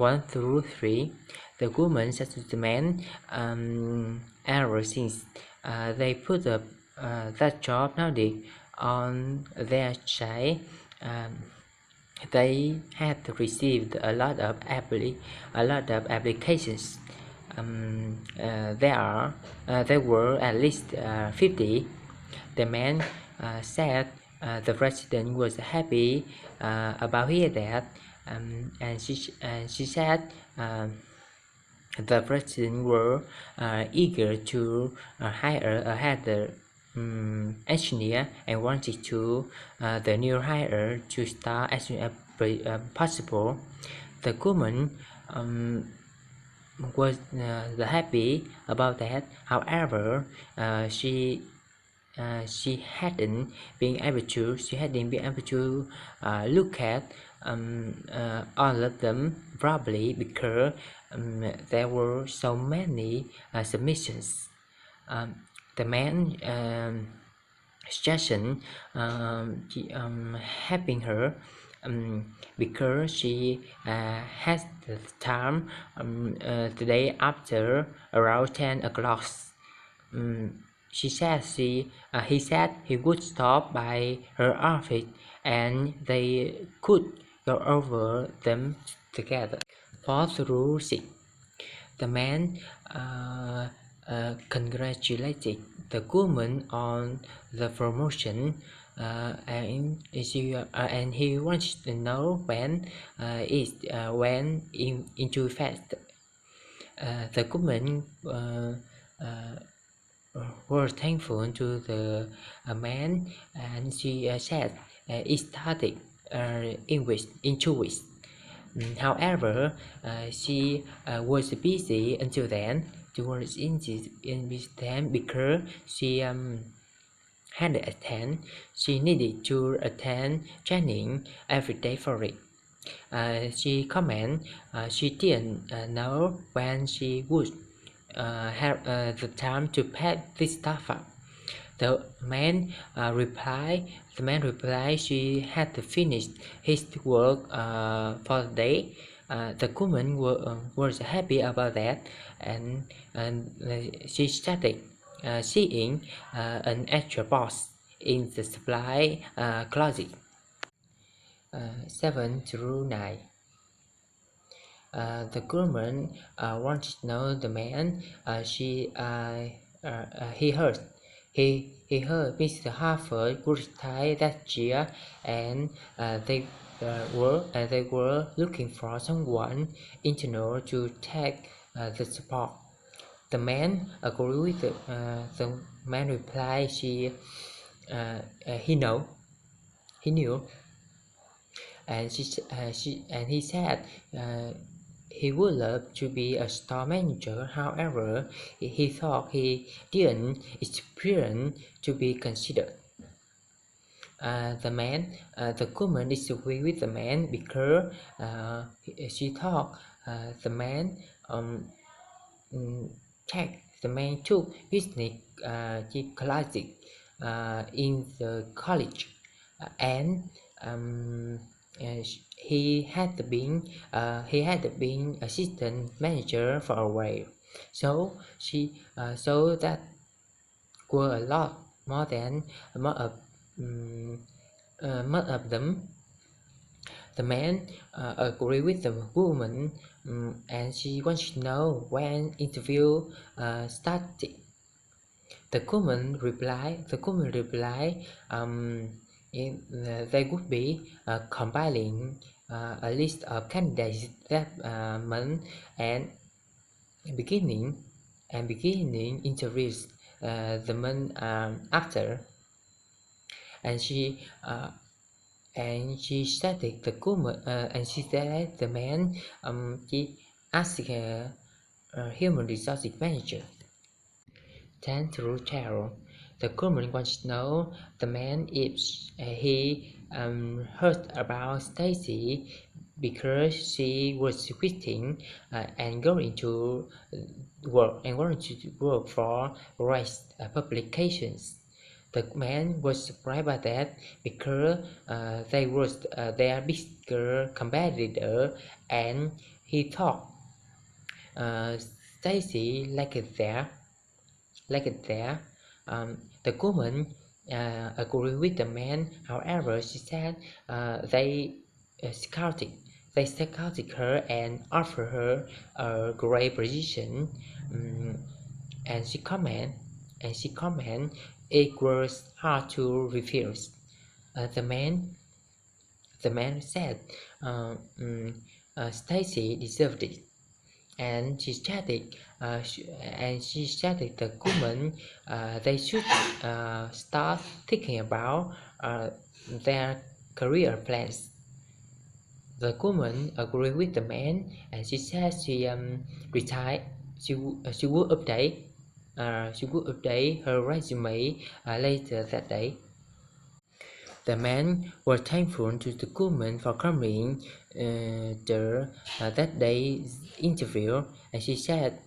1 through 3. The woman said to the man, ever since they put up that job nowadays on their side, they had received a lot of applications. There were at least 50. The man said the president was happy about hearing that, and she said the president were eager to hire a head engineer and wanted to the new hire to start as soon as possible. The woman was happy about that. However, she hadn't been able to look at all of them probably because there were so many submissions. The man suggestion helping her because she has the time the day after around 10 o'clock. He said he would stop by her office and they could go over them together. 4 through 6. The man congratulated the woman on the promotion, and he wanted to know when it went into effect. The woman was thankful to the man, and she said it started in 2 weeks. However, she was busy until then. Because she had to attend. She needed to attend training every day for it. She commented she didn't know when she would have the time to pack this stuff up. The man replied she had to finish his work for the day. The woman was happy about that, and she started seeing an extra box in the supply closet. 7 through 9. The woman wanted to know the man. He heard Mr. Harford would retire that year, and they were looking for someone internal to take the support. The man agreed with the man replied he knew, and he said he would love to be a store manager. However, he thought he didn't experience to be considered. The woman disagreed with the man because she thought the man took business classes in the college, and he had been assistant manager for a while, so that were a lot more than most of them. The man agreed with the woman, and she wanted to know when interview started. The woman replied they would be compiling a list of candidates that month and beginning interviews the month after. And she started the woman and she said the man she asked human resources manager. 10 through 12. The woman wants to know the man if he heard about Stacy because she was quitting and going to work for rice publications. The man was surprised by that because they was their bigger competitor, and he thought Stacy liked it there. Like it there. The woman agreed with the man. However, she said scouted they scouted her and offered her a great position. Um, and she comment it was hard to refuse. The man said Stacy deserved it, and she chatted the woman they should start thinking about their career plans. The woman agreed with the man, and she said retired. She would update her resume later that day. The man was thankful to the woman for coming to that day's interview, and he said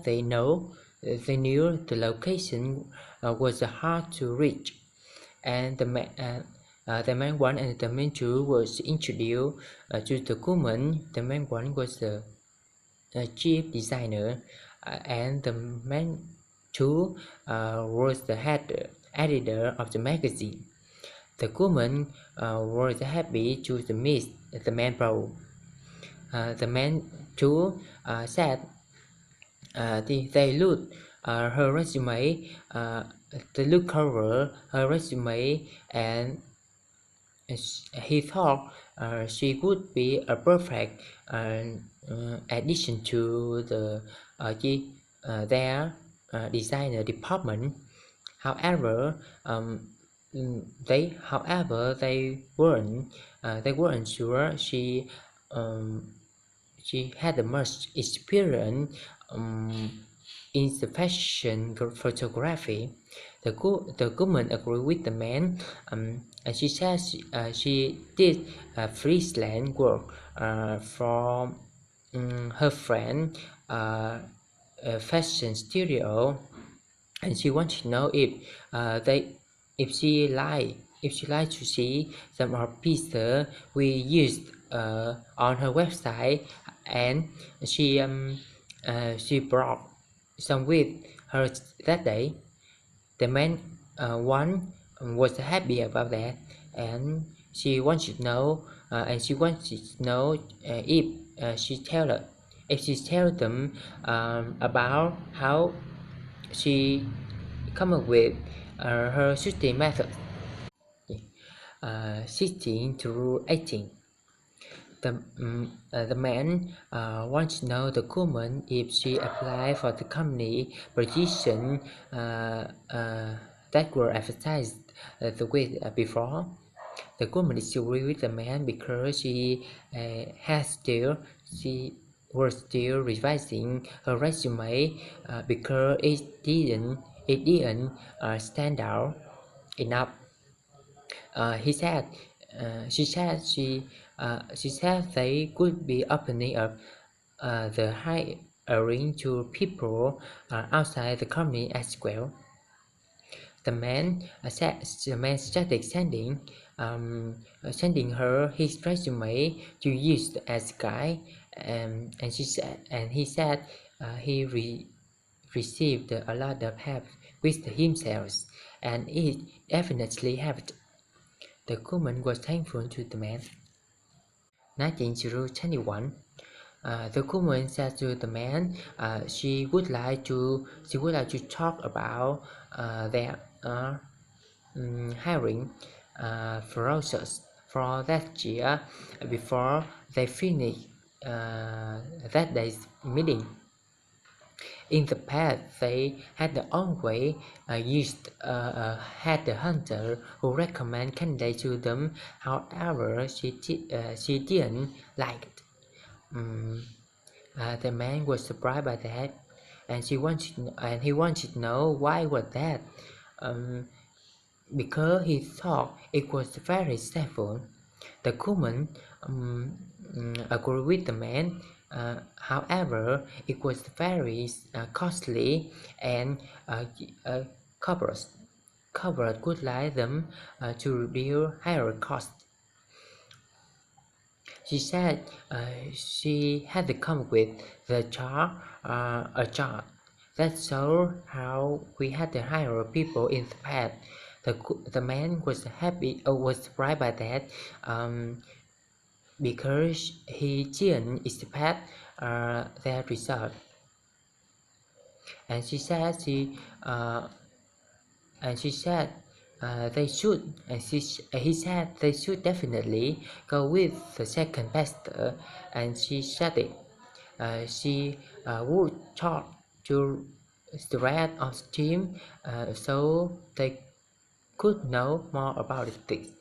they knew the location was hard to reach, and the man one and the man two was introduced to the woman. The man one was the chief designer, and the man two was the head editor of the magazine. The woman was happy to meet the man both. The man too said they looked her resume, they looked over her resume, and he thought she would be a perfect addition to their designer department. However, they weren't sure she had much experience in the fashion photography. The woman agreed with the man, and she said she did freelance work for her friend fashion studio, and she wanted to know if she liked to see some of the pieces we used on her website, and she brought some with her that day. The man one was happy about that, and she wanted to know if she tell them about how she come up with her shooting method. 16 to 18. The man wants to know the woman if she applied for the company position that were advertised the week before. The woman disagreed with the man because she was still revising her resume because it didn't stand out enough. He said, she said they could be opening up the hiring to people outside the company as well. The man started sending her his resume to use as guide, and he said he received a lot of help with himself, and it definitely helped. The woman was thankful to the man. 1921. The woman said to the man she would like to talk about their hiring process for that year before they finish that day's meeting. In the past, they had always used had the hunter who recommend candidates to them. However, she didn't like it. The man was surprised by that, and he wanted to know why was that. Because he thought it was very safer. The woman agreed with the man. However, it was very costly, and corporate would like them to reduce higher costs. She said she had to come with a chart that showed how we had to hire people in the past. The man was happy, was surprised by that, because he didn't expect their result. And she said uh, she said they should, and he said they should definitely go with the second best, and she said it. She would talk to the rest of the team so they could know more about it.